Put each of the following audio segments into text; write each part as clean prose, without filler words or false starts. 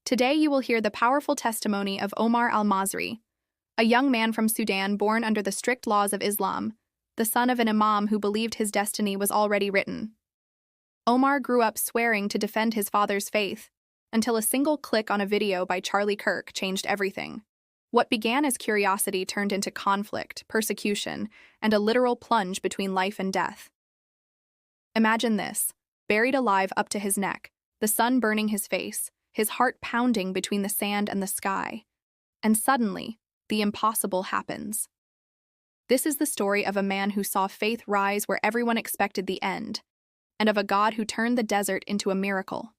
Today you will hear the powerful testimony of Omar Al-Masri, a young man from Sudan born under the strict laws of Islam, the son of an imam who believed his destiny was already written. Omar grew up swearing to defend his father's faith, until a single click on a video by Charlie Kirk changed everything. What began as curiosity turned into conflict, persecution, and a literal plunge between life and death. Imagine this, buried alive up to his neck, the sun burning his face, his heart pounding between the sand and the sky. And suddenly, the impossible happens. This is the story of a man who saw faith rise where everyone expected the end, and of a God who turned the desert into a miracle.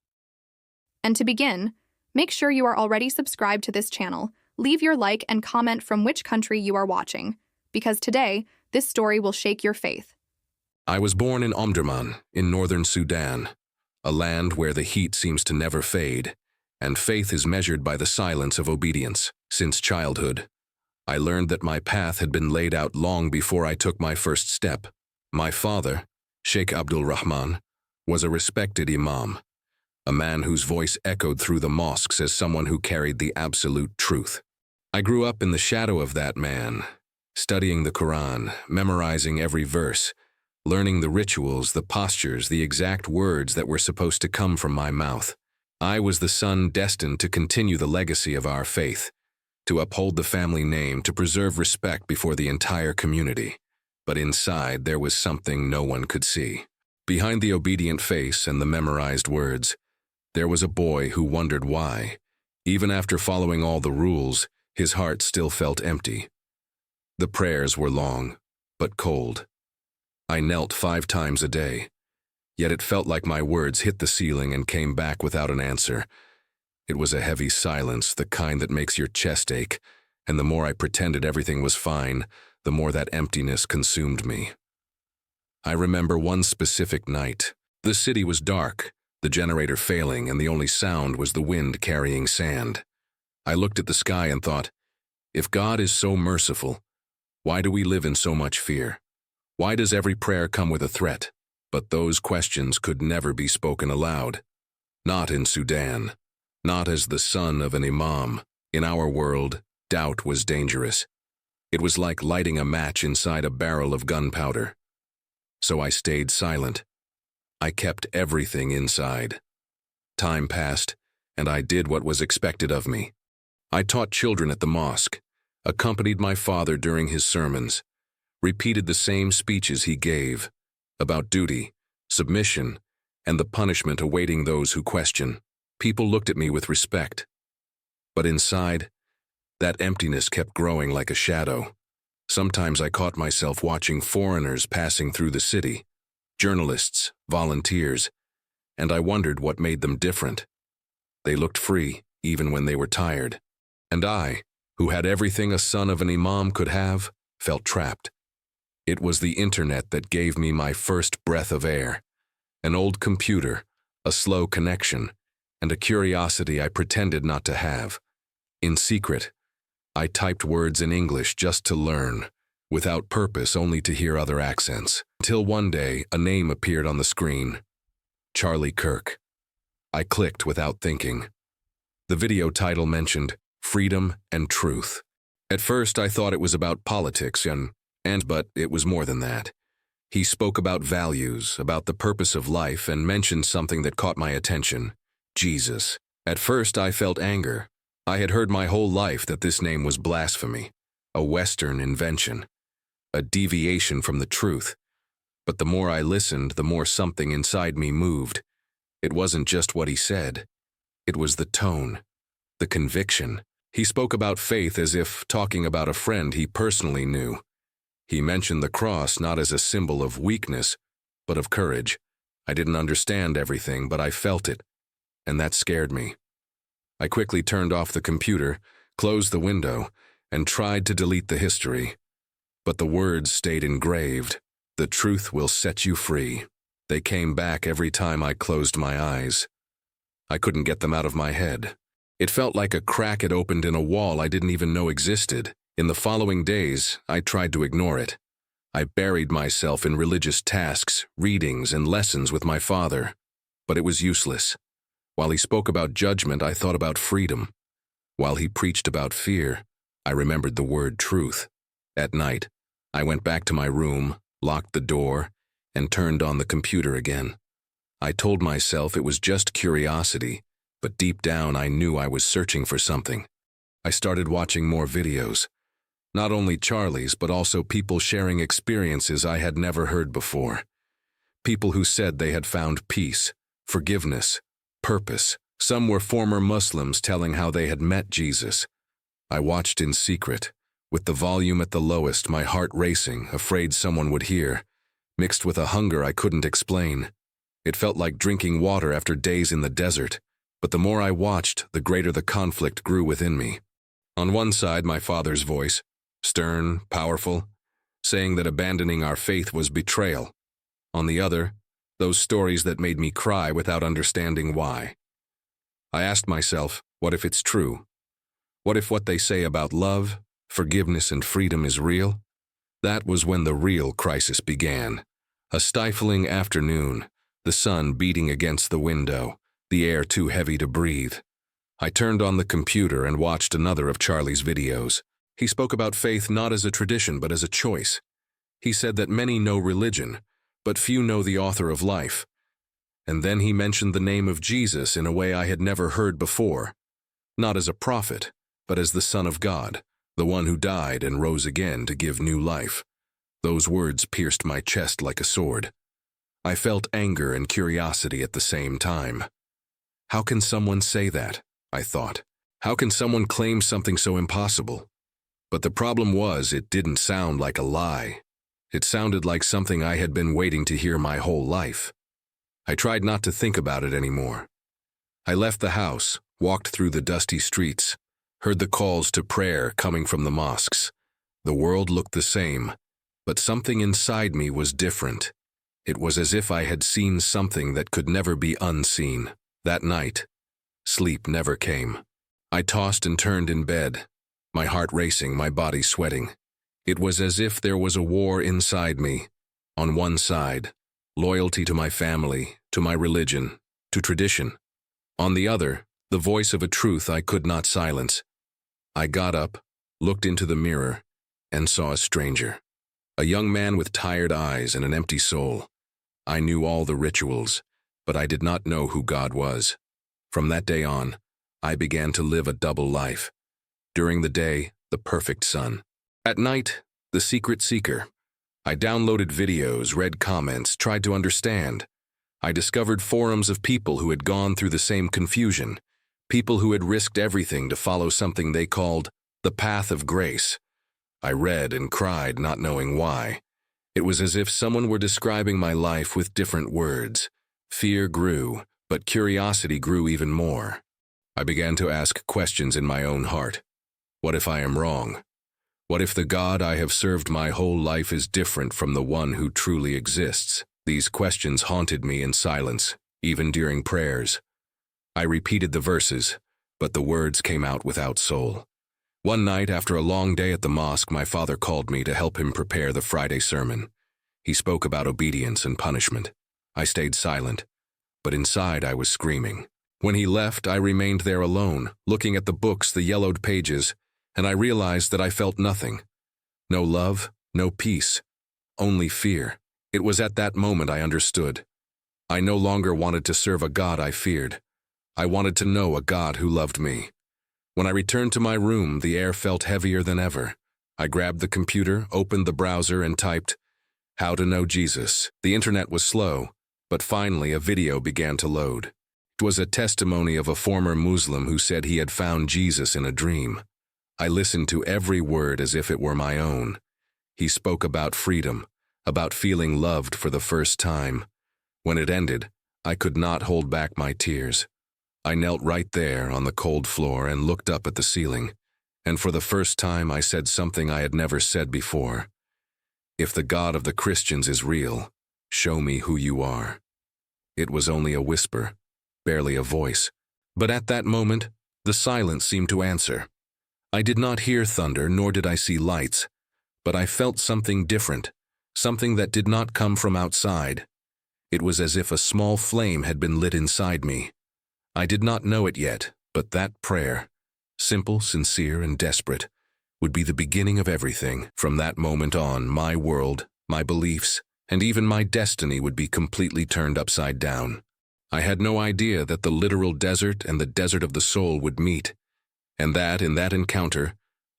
And to begin, make sure you are already subscribed to this channel, leave your like and comment from which country you are watching, because today, this story will shake your faith. I was born in Omdurman, in northern Sudan, a land where the heat seems to never fade, and faith is measured by the silence of obedience. Since childhood, I learned that my path had been laid out long before I took my first step. My father, Sheikh Abdul Rahman, was a respected imam, a man whose voice echoed through the mosques as someone who carried the absolute truth. I grew up in the shadow of that man, studying the Quran, memorizing every verse, learning the rituals, the postures, the exact words that were supposed to come from my mouth. I was the son destined to continue the legacy of our faith, to uphold the family name, to preserve respect before the entire community. But inside, there was something no one could see. Behind the obedient face and the memorized words, there was a boy who wondered why, even after following all the rules, his heart still felt empty. The prayers were long, but cold. I knelt 5 times a day, yet it felt like my words hit the ceiling and came back without an answer. It was a heavy silence, the kind that makes your chest ache, and the more I pretended everything was fine, the more that emptiness consumed me. I remember one specific night. The city was dark, the generator failing, and the only sound was the wind carrying sand. I looked at the sky and thought, if God is so merciful, why do we live in so much fear? Why does every prayer come with a threat? But those questions could never be spoken aloud. Not in Sudan. Not as the son of an imam. In our world, doubt was dangerous. It was like lighting a match inside a barrel of gunpowder. So I stayed silent. I kept everything inside. Time passed, and I did what was expected of me. I taught children at the mosque, accompanied my father during his sermons, repeated the same speeches he gave, about duty, submission, and the punishment awaiting those who question. People looked at me with respect. But inside, that emptiness kept growing like a shadow. Sometimes I caught myself watching foreigners passing through the city, journalists, volunteers, and I wondered what made them different. They looked free, even when they were tired. And I, who had everything a son of an imam could have, felt trapped. It was the internet that gave me my first breath of air, an old computer, a slow connection, and a curiosity I pretended not to have. In secret, I typed words in English just to learn, without purpose, only to hear other accents. Until one day, a name appeared on the screen. Charlie Kirk. I clicked without thinking. The video title mentioned freedom and truth. At first, I thought it was about politics, but it was more than that. He spoke about values, about the purpose of life, and mentioned something that caught my attention: Jesus. At first, I felt anger. I had heard my whole life that this name was blasphemy, a Western invention, a deviation from the truth. But the more I listened, the more something inside me moved. It wasn't just what he said. It was the tone, the conviction. He spoke about faith as if talking about a friend he personally knew. He mentioned the cross not as a symbol of weakness, but of courage. I didn't understand everything, but I felt it, and that scared me. I quickly turned off the computer, closed the window, and tried to delete the history. But the words stayed engraved. The truth will set you free. They came back every time I closed my eyes. I couldn't get them out of my head. It felt like a crack had opened in a wall I didn't even know existed. In the following days, I tried to ignore it. I buried myself in religious tasks, readings, and lessons with my father. But it was useless. While he spoke about judgment, I thought about freedom. While he preached about fear, I remembered the word truth. At night, I went back to my room, locked the door, and turned on the computer again. I told myself it was just curiosity, but deep down I knew I was searching for something. I started watching more videos. Not only Charlie's, but also people sharing experiences I had never heard before. People who said they had found peace, forgiveness, purpose. Some were former Muslims telling how they had met Jesus. I watched in secret, with the volume at the lowest, my heart racing, afraid someone would hear, mixed with a hunger I couldn't explain. It felt like drinking water after days in the desert, but the more I watched, the greater the conflict grew within me. On one side, my father's voice, stern, powerful, saying that abandoning our faith was betrayal. On the other, those stories that made me cry without understanding why. I asked myself, what if it's true? What if what they say about love, forgiveness, and freedom is real? That was when the real crisis began. A stifling afternoon, the sun beating against the window, the air too heavy to breathe. I turned on the computer and watched another of Charlie's videos. He spoke about faith not as a tradition but as a choice. He said that many know religion, but few know the author of life. And then he mentioned the name of Jesus in a way I had never heard before. Not as a prophet, but as the Son of God, the one who died and rose again to give new life. Those words pierced my chest like a sword. I felt anger and curiosity at the same time. How can someone say that? I thought. How can someone claim something so impossible? But the problem was, it didn't sound like a lie. It sounded like something I had been waiting to hear my whole life. I tried not to think about it anymore. I left the house, walked through the dusty streets, heard the calls to prayer coming from the mosques. The world looked the same, but something inside me was different. It was as if I had seen something that could never be unseen. That night, sleep never came. I tossed and turned in bed, my heart racing, my body sweating. It was as if there was a war inside me. On one side, loyalty to my family, to my religion, to tradition. On the other, the voice of a truth I could not silence. I got up, looked into the mirror, and saw a stranger. A young man with tired eyes and an empty soul. I knew all the rituals, but I did not know who God was. From that day on, I began to live a double life. During the day, the perfect son. At night, the secret seeker. I downloaded videos, read comments, tried to understand. I discovered forums of people who had gone through the same confusion, people who had risked everything to follow something they called the path of grace. I read and cried, not knowing why. It was as if someone were describing my life with different words. Fear grew, but curiosity grew even more. I began to ask questions in my own heart. What if I am wrong? What if the God I have served my whole life is different from the one who truly exists? These questions haunted me in silence, even during prayers. I repeated the verses, but the words came out without soul. One night, after a long day at the mosque, my father called me to help him prepare the Friday sermon. He spoke about obedience and punishment. I stayed silent, but inside I was screaming. When he left, I remained there alone, looking at the books, the yellowed pages, and I realized that I felt nothing. No love, no peace, only fear. It was at that moment I understood. I no longer wanted to serve a God I feared. I wanted to know a God who loved me. When I returned to my room, the air felt heavier than ever. I grabbed the computer, opened the browser, and typed, "How to Know Jesus." The internet was slow, but finally a video began to load. It was a testimony of a former Muslim who said he had found Jesus in a dream. I listened to every word as if it were my own. He spoke about freedom, about feeling loved for the first time. When it ended, I could not hold back my tears. I knelt right there on the cold floor and looked up at the ceiling, and for the first time I said something I had never said before. If the God of the Christians is real, show me who you are. It was only a whisper, barely a voice, but at that moment, the silence seemed to answer. I did not hear thunder, nor did I see lights, but I felt something different, something that did not come from outside. It was as if a small flame had been lit inside me. I did not know it yet, but that prayer, simple, sincere, and desperate, would be the beginning of everything. From that moment on, my world, my beliefs, and even my destiny would be completely turned upside down. I had no idea that the literal desert and the desert of the soul would meet, and that in that encounter,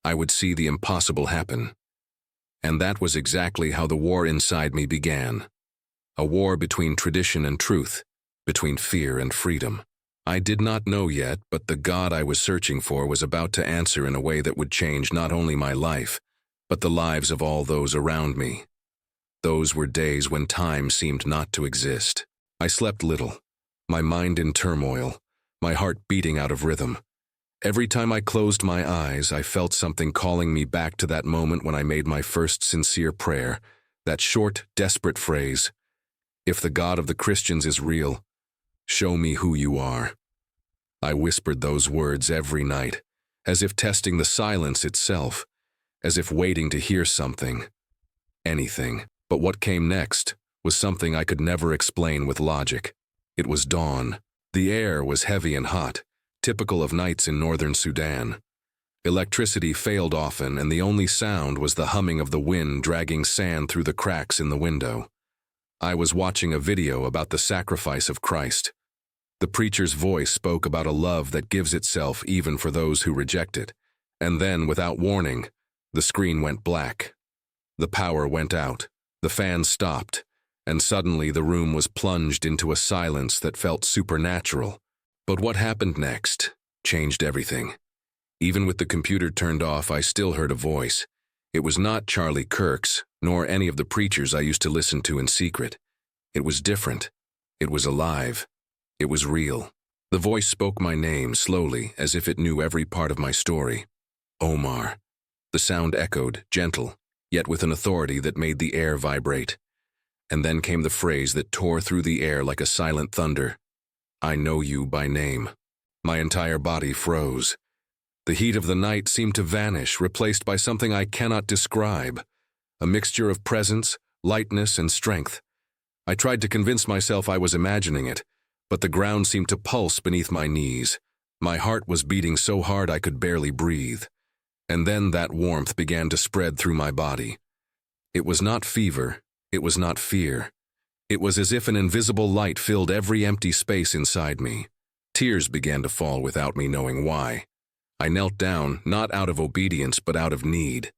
I would see the impossible happen. And that was exactly how the war inside me began. A war between tradition and truth, between fear and freedom. I did not know yet, but the God I was searching for was about to answer in a way that would change not only my life, but the lives of all those around me. Those were days when time seemed not to exist. I slept little, my mind in turmoil, my heart beating out of rhythm. Every time I closed my eyes, I felt something calling me back to that moment when I made my first sincere prayer, that short, desperate phrase, "If the God of the Christians is real, show me who you are." I whispered those words every night, as if testing the silence itself, as if waiting to hear something, anything. But what came next was something I could never explain with logic. It was dawn. The air was heavy and hot, typical of nights in northern Sudan. Electricity failed often, and the only sound was the humming of the wind dragging sand through the cracks in the window. I was watching a video about the sacrifice of Christ. The preacher's voice spoke about a love that gives itself even for those who reject it. And then, without warning, the screen went black. The power went out. The fan stopped. And suddenly the room was plunged into a silence that felt supernatural. But what happened next changed everything. Even with the computer turned off, I still heard a voice. It was not Charlie Kirk's, nor any of the preachers I used to listen to in secret. It was different. It was alive. It was real. The voice spoke my name slowly, as if it knew every part of my story. Omar. The sound echoed, gentle, yet with an authority that made the air vibrate. And then came the phrase that tore through the air like a silent thunder. "I know you by name." My entire body froze. The heat of the night seemed to vanish, replaced by something I cannot describe. A mixture of presence, lightness, and strength. I tried to convince myself I was imagining it, but the ground seemed to pulse beneath my knees. My heart was beating so hard I could barely breathe. And then that warmth began to spread through my body. It was not fever. It was not fear. It was as if an invisible light filled every empty space inside me. Tears began to fall without me knowing why. I knelt down, not out of obedience, but out of need.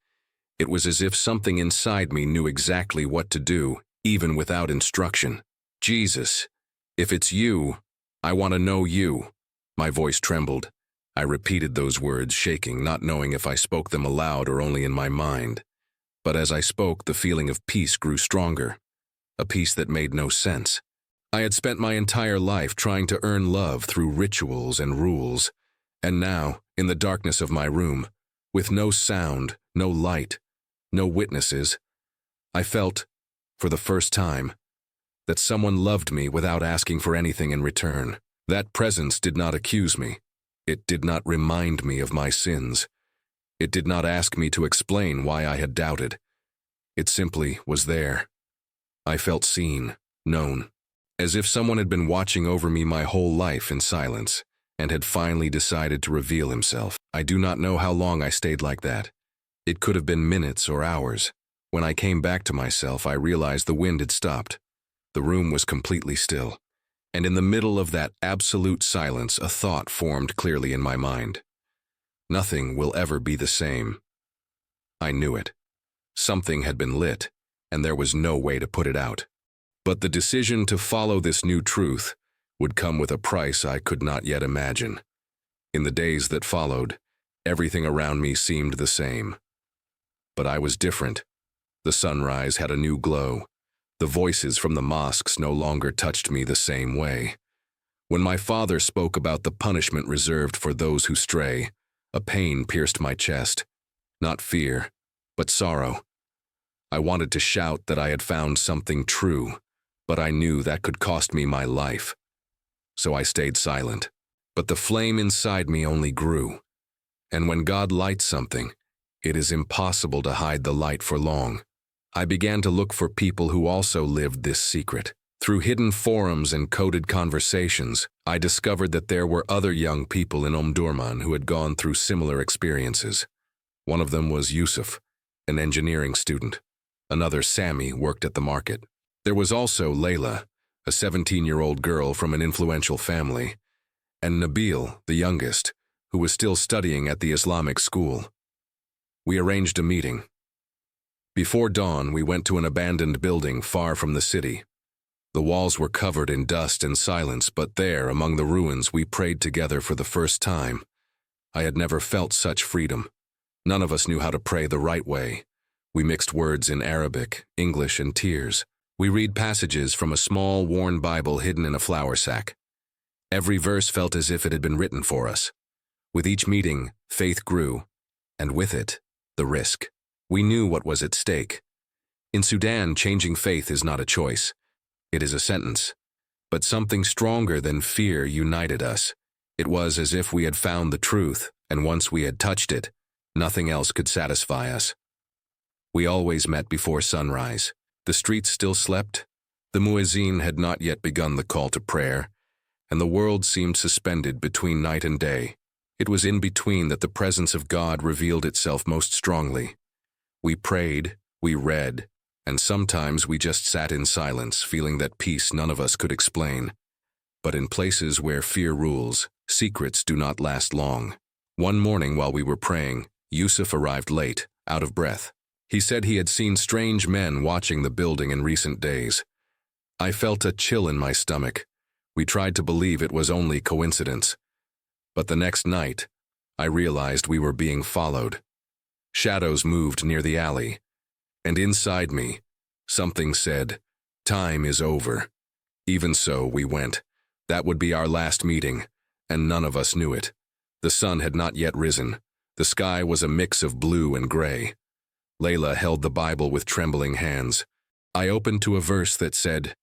It was as if something inside me knew exactly what to do, even without instruction. "Jesus, if it's you, I want to know you." My voice trembled. I repeated those words, shaking, not knowing if I spoke them aloud or only in my mind. But as I spoke, the feeling of peace grew stronger, a peace that made no sense. I had spent my entire life trying to earn love through rituals and rules, and now, in the darkness of my room, with no sound, no light, no witnesses, I felt, for the first time, that someone loved me without asking for anything in return. That presence did not accuse me. It did not remind me of my sins. It did not ask me to explain why I had doubted. It simply was there. I felt seen, known, as if someone had been watching over me my whole life in silence and had finally decided to reveal himself. I do not know how long I stayed like that. It could have been minutes or hours. When I came back to myself, I realized the wind had stopped. The room was completely still. And in the middle of that absolute silence, a thought formed clearly in my mind. Nothing will ever be the same. I knew it. Something had been lit, and there was no way to put it out. But the decision to follow this new truth would come with a price I could not yet imagine. In the days that followed, everything around me seemed the same. But I was different. The sunrise had a new glow. The voices from the mosques no longer touched me the same way. When my father spoke about the punishment reserved for those who stray, a pain pierced my chest. Not fear, but sorrow. I wanted to shout that I had found something true, but I knew that could cost me my life. So I stayed silent. But the flame inside me only grew. And when God lights something, it is impossible to hide the light for long. I began to look for people who also lived this secret. Through hidden forums and coded conversations, I discovered that there were other young people in Omdurman who had gone through similar experiences. One of them was Yusuf, an engineering student. Another, Sammy, worked at the market. There was also Layla, a 17-year-old girl from an influential family, and Nabil, the youngest, who was still studying at the Islamic school. We arranged a meeting. Before dawn, we went to an abandoned building far from the city. The walls were covered in dust and silence, but there, among the ruins, we prayed together for the first time. I had never felt such freedom. None of us knew how to pray the right way. We mixed words in Arabic, English, and tears. We read passages from a small, worn Bible hidden in a flour sack. Every verse felt as if it had been written for us. With each meeting, faith grew, and with it, the risk. We knew what was at stake. In Sudan, changing faith is not a choice. It is a sentence. But something stronger than fear united us. It was as if we had found the truth, and once we had touched it, nothing else could satisfy us. We always met before sunrise. The streets still slept. The muezzin had not yet begun the call to prayer, and the world seemed suspended between night and day. It was in between that the presence of God revealed itself most strongly. We prayed, we read, and sometimes we just sat in silence, feeling that peace none of us could explain. But in places where fear rules, secrets do not last long. One morning while we were praying, Yusuf arrived late, out of breath. He said he had seen strange men watching the building in recent days. I felt a chill in my stomach. We tried to believe it was only coincidence. But the next night, I realized we were being followed. Shadows moved near the alley, and inside me, something said, "Time is over." Even so, we went. That would be our last meeting, and none of us knew it. The sun had not yet risen. The sky was a mix of blue and gray. Layla held the Bible with trembling hands. I opened to a verse that said,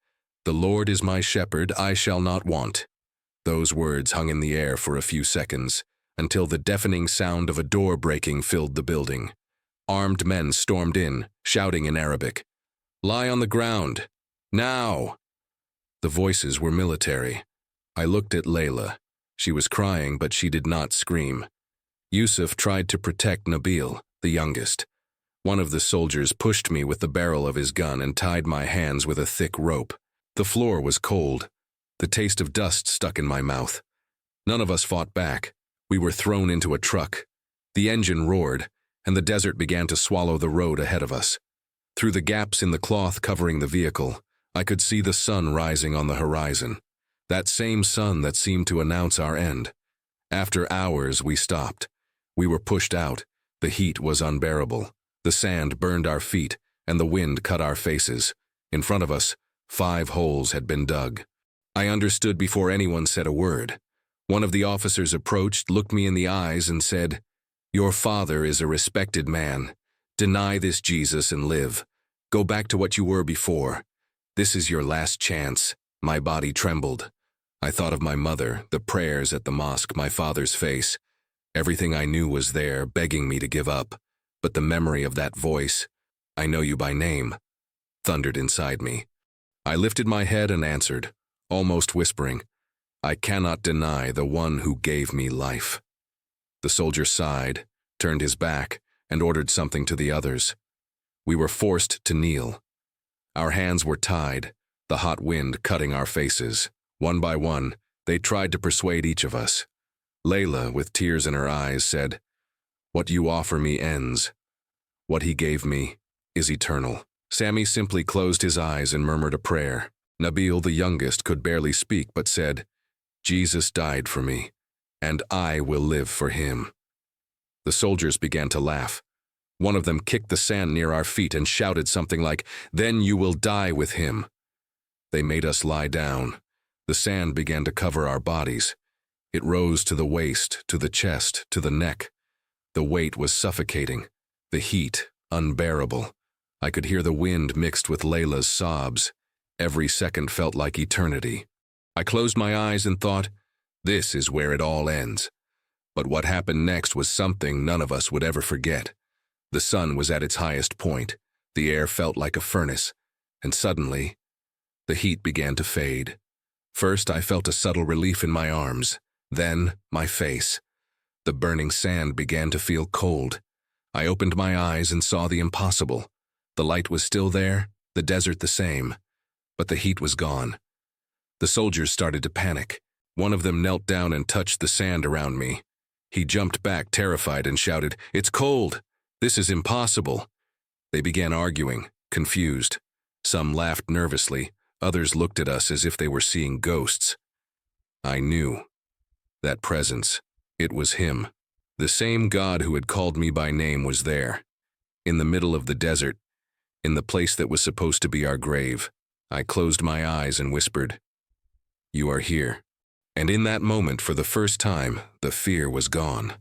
"The Lord is my shepherd, I shall not want." Those words hung in the air for a few seconds, until the deafening sound of a door breaking filled the building. Armed men stormed in, shouting in Arabic, "Lie on the ground! Now!" The voices were military. I looked at Layla. She was crying, but she did not scream. Yusuf tried to protect Nabil, the youngest. One of the soldiers pushed me with the barrel of his gun and tied my hands with a thick rope. The floor was cold. The taste of dust stuck in my mouth. None of us fought back. We were thrown into a truck. The engine roared, and the desert began to swallow the road ahead of us. Through the gaps in the cloth covering the vehicle, I could see the sun rising on the horizon. That same sun that seemed to announce our end. After hours, we stopped. We were pushed out. The heat was unbearable. The sand burned our feet, and the wind cut our faces. In front of us, 5 holes had been dug. I understood before anyone said a word. One of the officers approached, looked me in the eyes, and said, "Your father is a respected man. Deny this Jesus and live. Go back to what you were before. This is your last chance." My body trembled. I thought of my mother, the prayers at the mosque, my father's face. Everything I knew was there, begging me to give up. But the memory of that voice, "I know you by name," thundered inside me. I lifted my head and answered, almost whispering, "I cannot deny the one who gave me life." The soldier sighed, turned his back, and ordered something to the others. We were forced to kneel. Our hands were tied, the hot wind cutting our faces. One by one, they tried to persuade each of us. Layla, with tears in her eyes, said, "What you offer me ends. What he gave me is eternal." Sammy simply closed his eyes and murmured a prayer. Nabil, the youngest, could barely speak but said, "Jesus died for me, and I will live for him." The soldiers began to laugh. One of them kicked the sand near our feet and shouted something like, "Then you will die with him." They made us lie down. The sand began to cover our bodies. It rose to the waist, to the chest, to the neck. The weight was suffocating, the heat unbearable. I could hear the wind mixed with Layla's sobs. Every second felt like eternity. I closed my eyes and thought, this is where it all ends. But what happened next was something none of us would ever forget. The sun was at its highest point. The air felt like a furnace. And suddenly, The heat began to fade. First, I felt a subtle relief in my arms, then my face. The burning sand began to feel cold. I opened my eyes and saw the impossible. The light was still there, the desert the same, but the heat was gone. The soldiers started to panic. One of them knelt down and touched the sand around me. He jumped back, terrified, and shouted, "It's cold! This is impossible!" They began arguing, confused. Some laughed nervously, others looked at us as if they were seeing ghosts. I knew. That presence, it was him. The same God who had called me by name was there. In the middle of the desert, in the place that was supposed to be our grave, I closed my eyes and whispered, "You are here." And in that moment, for the first time, the fear was gone.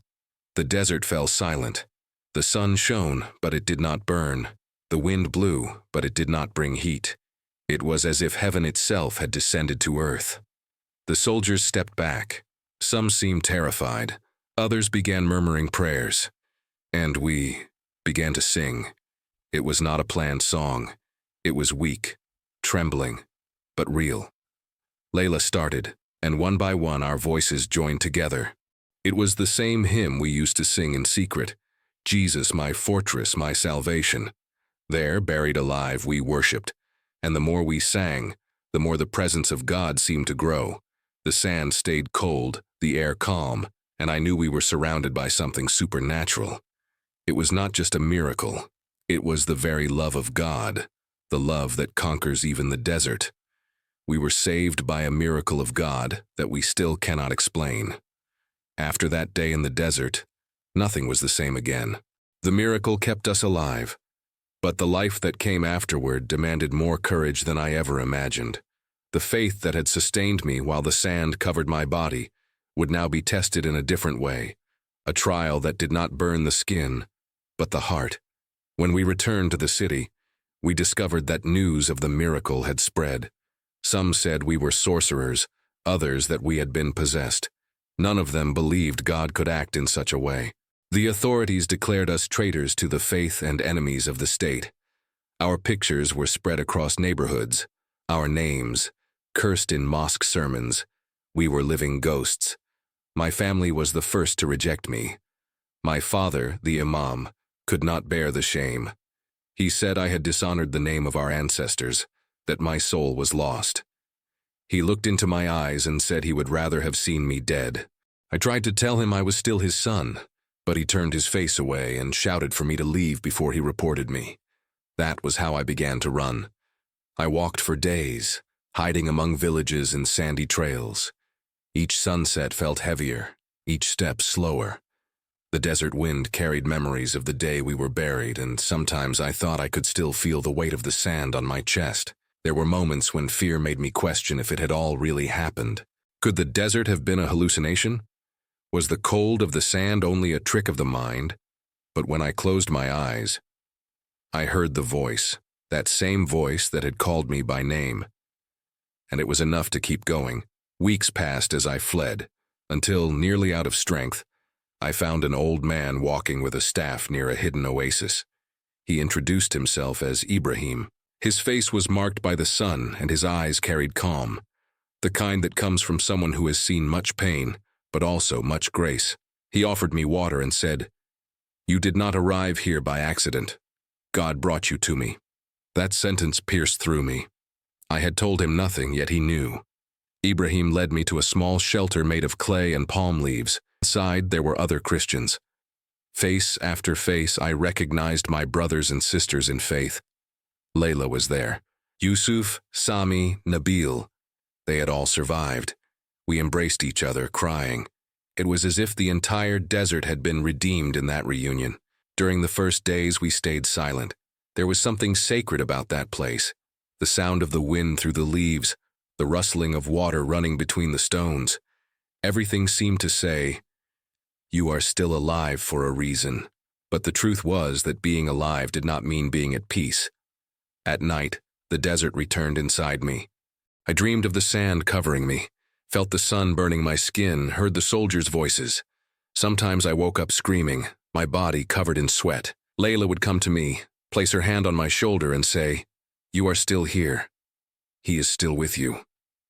The desert fell silent. The sun shone, but it did not burn. The wind blew, but it did not bring heat. It was as if heaven itself had descended to earth. The soldiers stepped back. Some seemed terrified. Others began murmuring prayers. And we began to sing. It was not a planned song. It was weak, trembling, but real. Layla started, and one by one our voices joined together. It was the same hymn we used to sing in secret, "Jesus, my fortress, my salvation." There, buried alive, we worshipped, and the more we sang, the more the presence of God seemed to grow. The sand stayed cold, the air calm, and I knew we were surrounded by something supernatural. It was not just a miracle. It was the very love of God, the love that conquers even the desert. We were saved by a miracle of God that we still cannot explain. After that day in the desert, nothing was the same again. The miracle kept us alive, but the life that came afterward demanded more courage than I ever imagined. The faith that had sustained me while the sand covered my body would now be tested in a different way, a trial that did not burn the skin, but the heart. When we returned to the city, we discovered that news of the miracle had spread. Some said we were sorcerers, others that we had been possessed. None of them believed God could act in such a way. The authorities declared us traitors to the faith and enemies of the state. Our pictures were spread across neighborhoods, our names, cursed in mosque sermons. We were living ghosts. My family was the first to reject me. My father, the imam, could not bear the shame. He said I had dishonored the name of our ancestors, that my soul was lost. He looked into my eyes and said he would rather have seen me dead. I tried to tell him I was still his son, but he turned his face away and shouted for me to leave before he reported me. That was how I began to run. I walked for days, hiding among villages and sandy trails. Each sunset felt heavier, each step slower. The desert wind carried memories of the day we were buried, and sometimes I thought I could still feel the weight of the sand on my chest. There were moments when fear made me question if it had all really happened. Could the desert have been a hallucination? Was the cold of the sand only a trick of the mind? But when I closed my eyes, I heard the voice, that same voice that had called me by name. And it was enough to keep going. Weeks passed as I fled, until, nearly out of strength, I found an old man walking with a staff near a hidden oasis. He introduced himself as Ibrahim. His face was marked by the sun, and his eyes carried calm, the kind that comes from someone who has seen much pain, but also much grace. He offered me water and said, "You did not arrive here by accident. God brought you to me." That sentence pierced through me. I had told him nothing, yet he knew. Ibrahim led me to a small shelter made of clay and palm leaves. Inside, there were other Christians. Face after face, I recognized my brothers and sisters in faith. Layla was there. Yusuf, Sami, Nabil. They had all survived. We embraced each other, crying. It was as if the entire desert had been redeemed in that reunion. During the first days, we stayed silent. There was something sacred about that place. The sound of the wind through the leaves, the rustling of water running between the stones. Everything seemed to say, "You are still alive for a reason." But the truth was that being alive did not mean being at peace. At night, the desert returned inside me. I dreamed of the sand covering me, felt the sun burning my skin, heard the soldiers' voices. Sometimes I woke up screaming, my body covered in sweat. Layla would come to me, place her hand on my shoulder and say, "You are still here. He is still with you.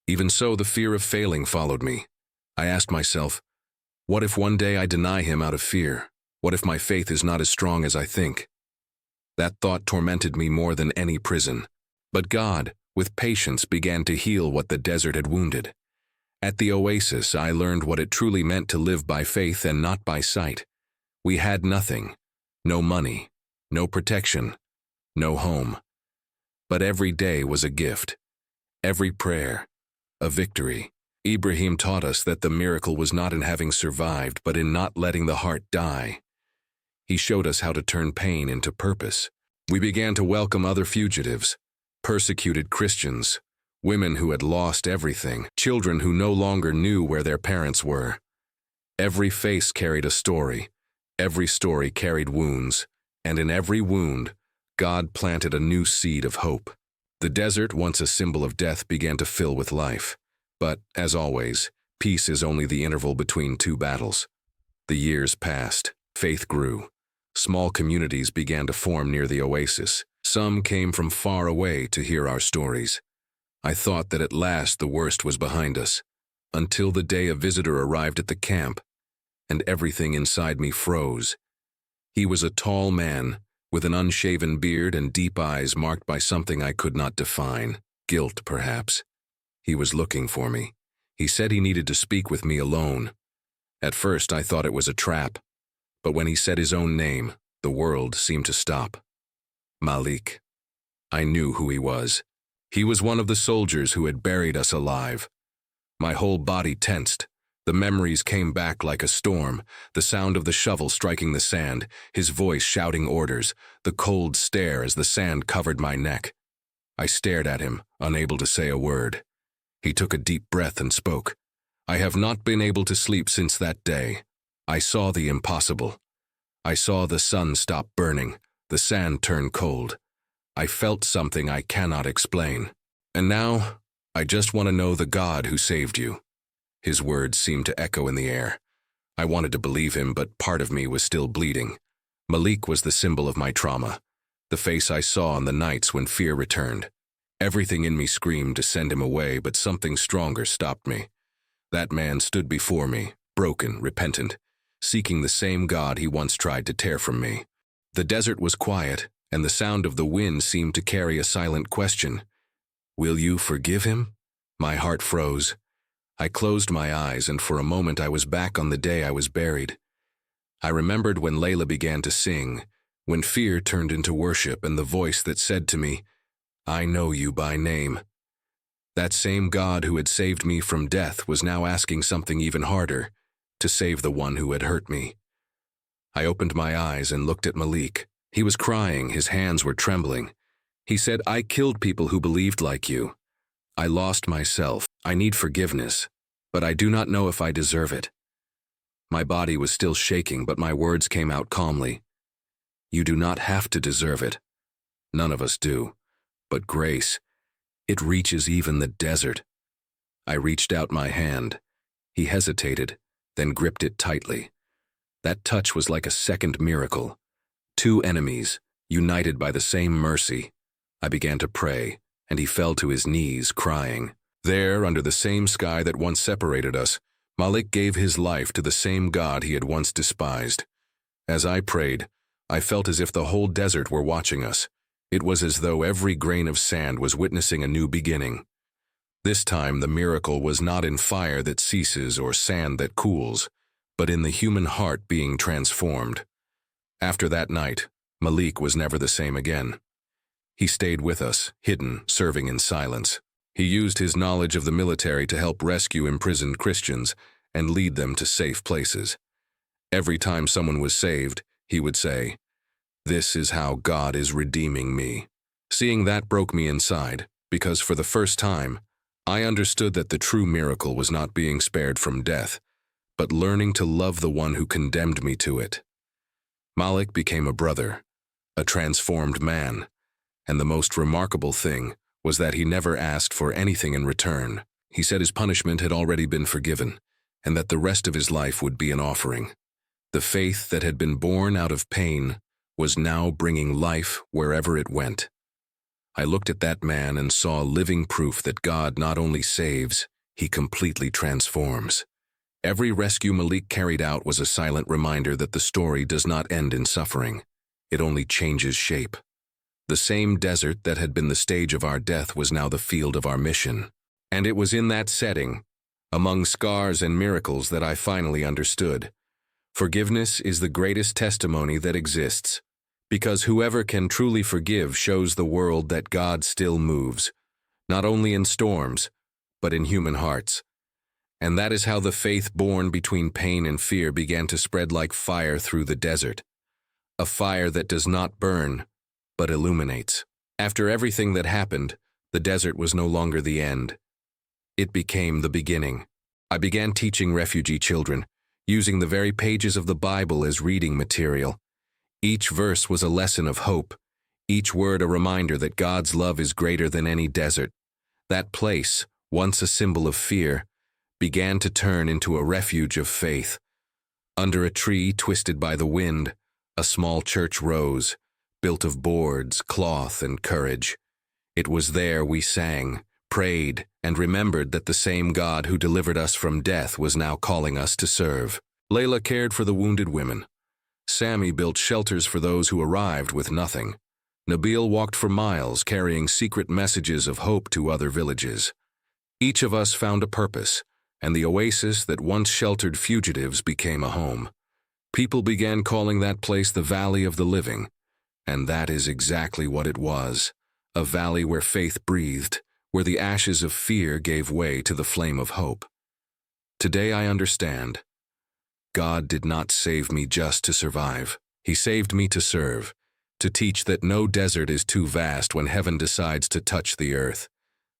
Even so, the fear of failing followed me. I asked myself, what if one day I deny him out of fear? What if my faith is not as strong as I think? That thought tormented me more than any prison. But God, with patience, began to heal what the desert had wounded. At the oasis, I learned what it truly meant to live by faith and not by sight. We had nothing, no money, no protection, no home. But every day was a gift, every prayer, a victory. Ibrahim taught us that the miracle was not in having survived, but in not letting the heart die. He showed us how to turn pain into purpose. We began to welcome other fugitives, persecuted Christians, women who had lost everything, children who no longer knew where their parents were. Every face carried a story, every story carried wounds, and in every wound, God planted a new seed of hope. The desert, once a symbol of death, began to fill with life. But, as always, peace is only the interval between two battles. The years passed, faith grew. Small communities began to form near the oasis. Some came from far away to hear our stories. I thought that at last the worst was behind us, until the day a visitor arrived at the camp, and everything inside me froze. He was a tall man, with an unshaven beard and deep eyes marked by something I could not define. Guilt, perhaps. He was looking for me. He said he needed to speak with me alone. At first I thought it was a trap, but when he said his own name, the world seemed to stop. Malik. I knew who he was. He was one of the soldiers who had buried us alive. My whole body tensed. The memories came back like a storm, the sound of the shovel striking the sand, his voice shouting orders, the cold stare as the sand covered my neck. I stared at him, unable to say a word. He took a deep breath and spoke. I have not been able to sleep since that day. I saw the impossible. I saw the sun stop burning, the sand turn cold. I felt something I cannot explain. And now, I just want to know the God who saved you. His words seemed to echo in the air. I wanted to believe him, but part of me was still bleeding. Malik was the symbol of my trauma, the face I saw on the nights when fear returned. Everything in me screamed to send him away, but something stronger stopped me. That man stood before me, broken, repentant, seeking the same God he once tried to tear from me. The desert was quiet, and the sound of the wind seemed to carry a silent question. Will you forgive him? My heart froze. I closed my eyes, and for a moment I was back on the day I was buried. I remembered when Layla began to sing, when fear turned into worship, and the voice that said to me, I know you by name. That same God who had saved me from death was now asking something even harder, to save the one who had hurt me. I opened my eyes and looked at Malik. He was crying, his hands were trembling. He said, I killed people who believed like you. I lost myself. I need forgiveness, but I do not know if I deserve it. My body was still shaking, but my words came out calmly. You do not have to deserve it. None of us do. But grace, it reaches even the desert. I reached out my hand. He hesitated, then gripped it tightly. That touch was like a second miracle. Two enemies, united by the same mercy. I began to pray, and he fell to his knees, crying. There, under the same sky that once separated us, Malik gave his life to the same God he had once despised. As I prayed, I felt as if the whole desert were watching us. It was as though every grain of sand was witnessing a new beginning. This time the miracle was not in fire that ceases or sand that cools, but in the human heart being transformed. After that night, Malik was never the same again. He stayed with us, hidden, serving in silence. He used his knowledge of the military to help rescue imprisoned Christians and lead them to safe places. Every time someone was saved, he would say, This is how God is redeeming me. Seeing that broke me inside, because for the first time, I understood that the true miracle was not being spared from death, but learning to love the one who condemned me to it. Malik became a brother, a transformed man, and the most remarkable thing was that he never asked for anything in return. He said his punishment had already been forgiven, and that the rest of his life would be an offering. The faith that had been born out of pain was now bringing life wherever it went. I looked at that man and saw living proof that God not only saves, he completely transforms. Every rescue Malik carried out was a silent reminder that the story does not end in suffering. It only changes shape. The same desert that had been the stage of our death was now the field of our mission. And it was in that setting, among scars and miracles, that I finally understood. Forgiveness is the greatest testimony that exists, because whoever can truly forgive shows the world that God still moves, not only in storms, but in human hearts. And that is how the faith born between pain and fear began to spread like fire through the desert. A fire that does not burn, but illuminates. After everything that happened, the desert was no longer the end. It became the beginning. I began teaching refugee children, using the very pages of the Bible as reading material. Each verse was a lesson of hope, each word a reminder that God's love is greater than any desert. That place, once a symbol of fear, began to turn into a refuge of faith. Under a tree twisted by the wind, a small church rose, built of boards, cloth, and courage. It was there we sang, prayed, and remembered that the same God who delivered us from death was now calling us to serve. Layla cared for the wounded women. Sammy built shelters for those who arrived with nothing. Nabil walked for miles, carrying secret messages of hope to other villages. Each of us found a purpose, and the oasis that once sheltered fugitives became a home. People began calling that place the Valley of the Living, and that is exactly what it was, a valley where faith breathed, where the ashes of fear gave way to the flame of hope. Today I understand. God did not save me just to survive. He saved me to serve, to teach that no desert is too vast when heaven decides to touch the earth.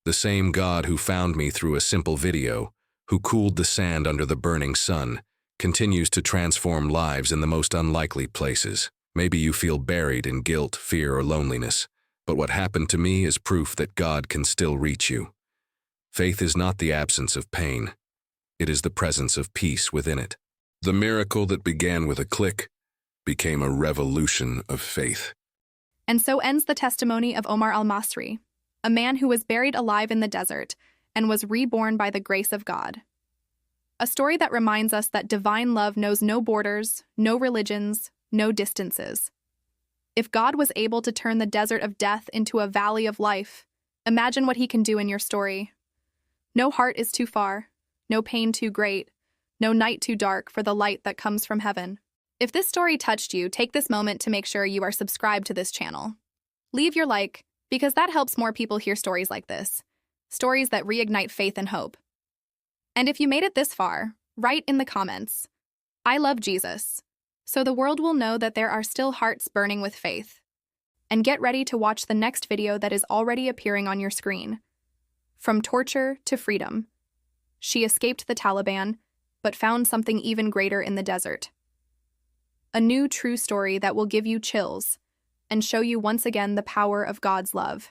The same God who found me through a simple video, who cooled the sand under the burning sun, continues to transform lives in the most unlikely places. Maybe you feel buried in guilt, fear, or loneliness, but what happened to me is proof that God can still reach you. Faith is not the absence of pain. It is the presence of peace within it. The miracle that began with a click became a revolution of faith. And so ends the testimony of Omar Al-Masri, a man who was buried alive in the desert and was reborn by the grace of God. A story that reminds us that divine love knows no borders, no religions, no distances. If God was able to turn the desert of death into a valley of life, imagine what he can do in your story. No heart is too far, no pain too great, no night too dark for the light that comes from heaven. If this story touched you, take this moment to make sure you are subscribed to this channel. Leave your like, because that helps more people hear stories like this, stories that reignite faith and hope. And if you made it this far, write in the comments, "I love Jesus," so the world will know that there are still hearts burning with faith. And get ready to watch the next video that is already appearing on your screen. From torture to freedom. She escaped the Taliban, but found something even greater in the desert. A new true story that will give you chills and show you once again the power of God's love.